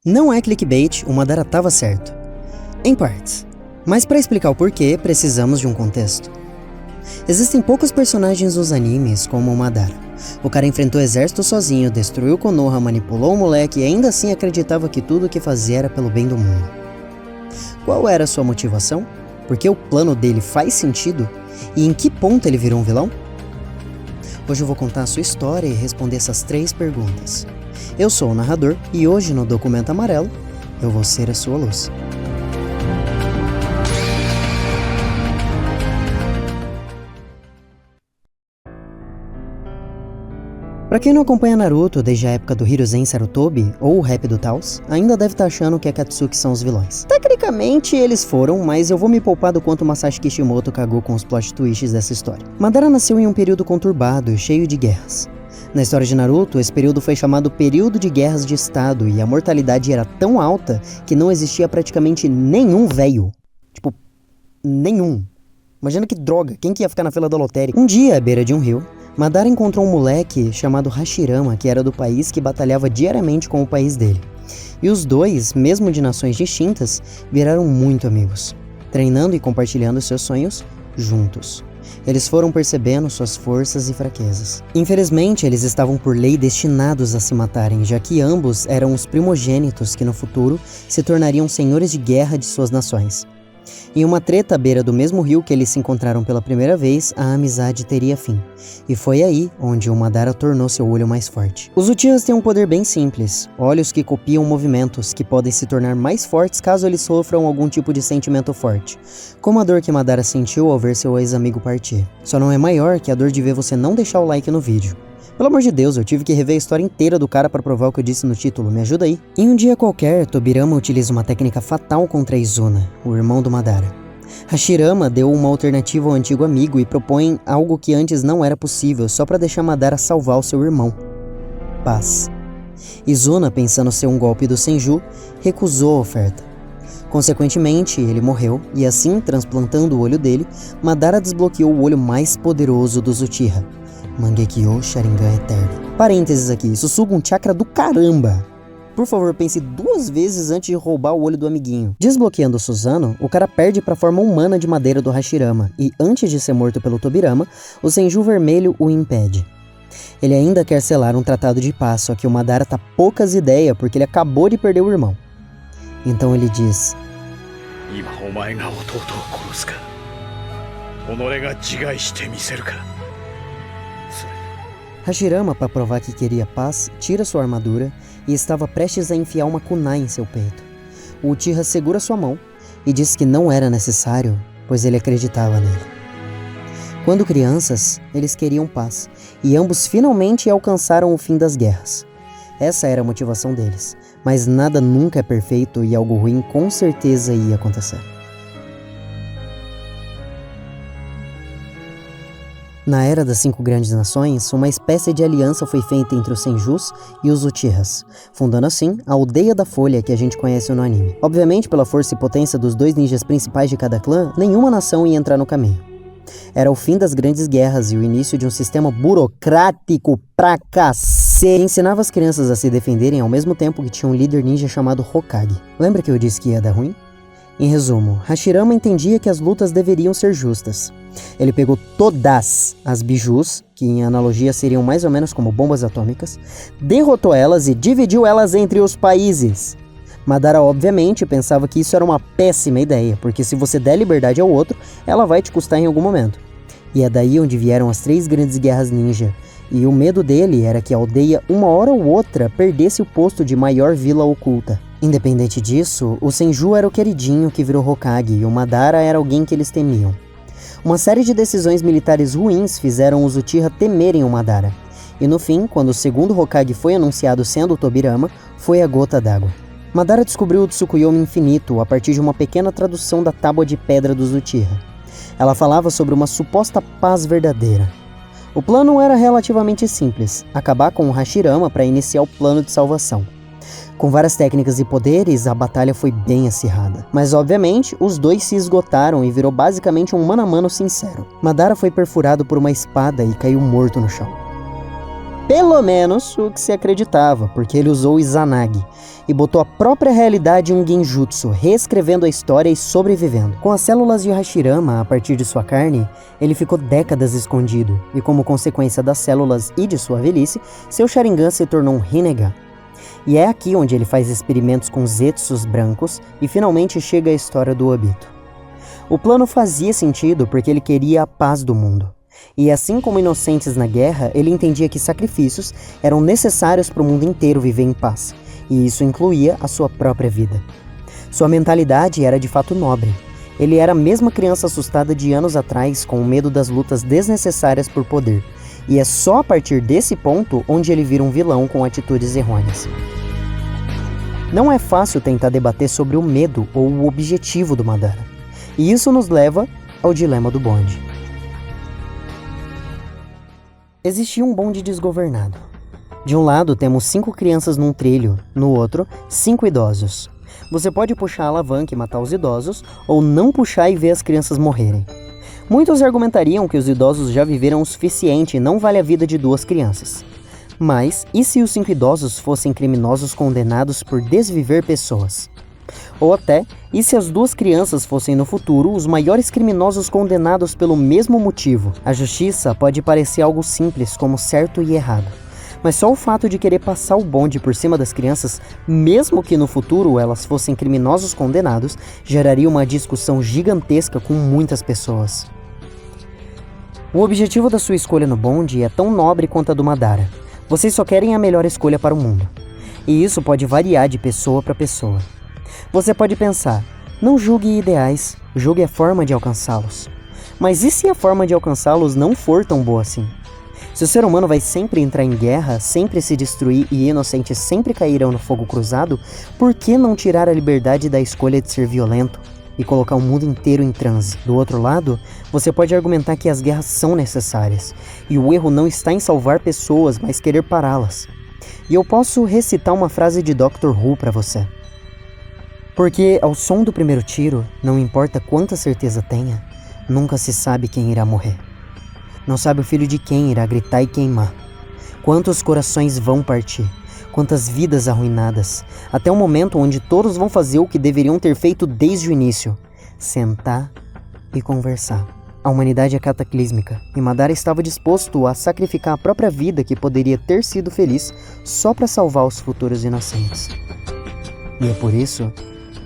Não é clickbait, o Madara tava certo. Em partes. Mas para explicar o porquê, precisamos de um contexto. Existem poucos personagens nos animes como o Madara. O cara enfrentou o exército sozinho, destruiu Konoha, manipulou o moleque e ainda assim acreditava que tudo o que fazia era pelo bem do mundo. Qual era a sua motivação? Porque o plano dele faz sentido? E em que ponto ele virou um vilão? Hoje eu vou contar a sua história e responder essas 3 perguntas. Eu sou o narrador e hoje no Documento Amarelo eu vou ser a sua luz. Pra quem não acompanha Naruto desde a época do Hiruzen Sarutobi, ou o rap do Taos, ainda deve estar achando que Akatsuki são os vilões. Tecnicamente eles foram, mas eu vou me poupar do quanto Masashi Kishimoto cagou com os plot twists dessa história. Madara nasceu em um período conturbado e cheio de guerras. Na história de Naruto, esse período foi chamado Período de Guerras de Estado e a mortalidade era tão alta que não existia praticamente nenhum velho. Tipo, nenhum. Imagina que droga, quem que ia ficar na fila da lotérica? Um dia, à beira de um rio, Madara encontrou um moleque chamado Hashirama, que era do país que batalhava diariamente com o país dele. E os dois, mesmo de nações distintas, viraram muito amigos, treinando e compartilhando seus sonhos juntos. Eles foram percebendo suas forças e fraquezas. Infelizmente, eles estavam por lei destinados a se matarem, já que ambos eram os primogênitos que no futuro se tornariam senhores de guerra de suas nações. Em uma treta à beira do mesmo rio que eles se encontraram pela primeira vez, a amizade teria fim. E foi aí onde o Madara tornou seu olho mais forte. Os Uchihas têm um poder bem simples, olhos que copiam movimentos, que podem se tornar mais fortes caso eles sofram algum tipo de sentimento forte, como a dor que Madara sentiu ao ver seu ex-amigo partir. Só não é maior que a dor de ver você não deixar o like no vídeo. Pelo amor de Deus, eu tive que rever a história inteira do cara pra provar o que eu disse no título, me ajuda aí. Em um dia qualquer, Tobirama utiliza uma técnica fatal contra Izuna, o irmão do Madara. Hashirama deu uma alternativa ao antigo amigo e propõe algo que antes não era possível, só pra deixar Madara salvar o seu irmão. Paz. Izuna, pensando ser um golpe do Senju, recusou a oferta. Consequentemente, ele morreu, e assim, transplantando o olho dele, Madara desbloqueou o olho mais poderoso dos Uchiha. Mangekyo Sharingan Eterno. Parênteses aqui, isso suga um chakra do caramba. Por favor, pense 2 vezes antes de roubar o olho do amiguinho. Desbloqueando Susanoo, o cara perde para a forma humana de madeira do Hashirama, e antes de ser morto pelo Tobirama, o Senju Vermelho o impede. Ele ainda quer selar um tratado de paz, só que o Madara tá poucas ideias porque ele acabou de perder o irmão. Então ele diz: Hashirama, para provar que queria paz, tira sua armadura e estava prestes a enfiar uma kunai em seu peito. O Uchiha segura sua mão e diz que não era necessário, pois ele acreditava nele. Quando crianças, eles queriam paz, e ambos finalmente alcançaram o fim das guerras. Essa era a motivação deles, mas nada nunca é perfeito e algo ruim com certeza ia acontecer. Na Era das 5 Grandes Nações, uma espécie de aliança foi feita entre os Senjus e os Uchihas, fundando assim a Aldeia da Folha que a gente conhece no anime. Obviamente, pela força e potência dos 2 ninjas principais de cada clã, nenhuma nação ia entrar no caminho. Era o fim das grandes guerras e o início de um sistema burocrático pra cacete, que ensinava as crianças a se defenderem ao mesmo tempo que tinha um líder ninja chamado Hokage. Lembra que eu disse que ia dar ruim? Em resumo, Hashirama entendia que as lutas deveriam ser justas. Ele pegou todas as bijus, que em analogia seriam mais ou menos como bombas atômicas, derrotou elas e dividiu elas entre os países. Madara obviamente pensava que isso era uma péssima ideia, porque se você der liberdade ao outro, ela vai te custar em algum momento. E é daí onde vieram as 3 grandes guerras ninja, e o medo dele era que a aldeia, uma hora ou outra, perdesse o posto de maior vila oculta. Independente disso, o Senju era o queridinho que virou Hokage e o Madara era alguém que eles temiam. Uma série de decisões militares ruins fizeram os Uchiha temerem o Madara. E no fim, quando o segundo Hokage foi anunciado sendo o Tobirama, foi a gota d'água. Madara descobriu o Tsukuyomi Infinito a partir de uma pequena tradução da Tábua de Pedra dos Uchiha. Ela falava sobre uma suposta paz verdadeira. O plano era relativamente simples, acabar com o Hashirama para iniciar o plano de salvação. Com várias técnicas e poderes, a batalha foi bem acirrada. Mas obviamente, os dois se esgotaram e virou basicamente um mano a mano sincero. Madara foi perfurado por uma espada e caiu morto no chão. Pelo menos o que se acreditava, porque ele usou o Izanagi e botou a própria realidade em um genjutsu, reescrevendo a história e sobrevivendo. Com as células de Hashirama a partir de sua carne, ele ficou décadas escondido, e como consequência das células e de sua velhice, seu Sharingan se tornou um Rinnegan. E é aqui onde ele faz experimentos com Zetsus brancos e finalmente chega à história do Obito. O plano fazia sentido porque ele queria a paz do mundo. E assim como inocentes na guerra, ele entendia que sacrifícios eram necessários para o mundo inteiro viver em paz, e isso incluía a sua própria vida. Sua mentalidade era de fato nobre. Ele era a mesma criança assustada de anos atrás com o medo das lutas desnecessárias por poder, e é só a partir desse ponto onde ele vira um vilão com atitudes errôneas. Não é fácil tentar debater sobre o medo ou o objetivo do Madara, e isso nos leva ao dilema do bonde. Existia um bonde desgovernado. De um lado temos 5 crianças num trilho, no outro, 5 idosos. Você pode puxar a alavanca e matar os idosos, ou não puxar e ver as crianças morrerem. Muitos argumentariam que os idosos já viveram o suficiente e não vale a vida de 2 crianças. Mas, e se os 5 idosos fossem criminosos condenados por desviver pessoas? Ou até, e se as 2 crianças fossem no futuro os maiores criminosos condenados pelo mesmo motivo? A justiça pode parecer algo simples como certo e errado, mas só o fato de querer passar o bonde por cima das crianças, mesmo que no futuro elas fossem criminosos condenados, geraria uma discussão gigantesca com muitas pessoas. O objetivo da sua escolha no bonde é tão nobre quanto a do Madara. Vocês só querem a melhor escolha para o mundo. E isso pode variar de pessoa para pessoa. Você pode pensar, não julgue ideais, julgue a forma de alcançá-los. Mas e se a forma de alcançá-los não for tão boa assim? Se o ser humano vai sempre entrar em guerra, sempre se destruir e inocentes sempre cairão no fogo cruzado, por que não tirar a liberdade da escolha de ser violento e colocar o mundo inteiro em transe? Do outro lado, você pode argumentar que as guerras são necessárias, e o erro não está em salvar pessoas, mas querer pará-las. E eu posso recitar uma frase de Dr. Who para você. Porque ao som do primeiro tiro, não importa quanta certeza tenha, nunca se sabe quem irá morrer. Não sabe o filho de quem irá gritar e queimar. Quantos corações vão partir, quantas vidas arruinadas, até o momento onde todos vão fazer o que deveriam ter feito desde o início, sentar e conversar. A humanidade é cataclísmica, e Madara estava disposto a sacrificar a própria vida que poderia ter sido feliz só para salvar os futuros inocentes. E é por isso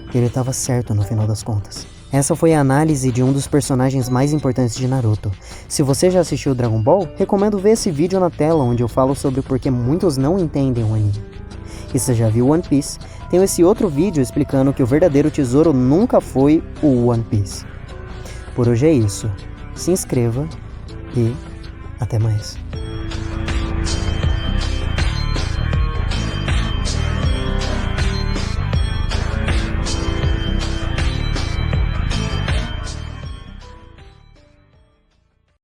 que ele estava certo no final das contas. Essa foi a análise de um dos personagens mais importantes de Naruto. Se você já assistiu Dragon Ball, recomendo ver esse vídeo na tela onde eu falo sobre por que muitos não entendem o anime. E se já viu One Piece, tenho esse outro vídeo explicando que o verdadeiro tesouro nunca foi o One Piece. Por hoje é isso. Se inscreva e até mais.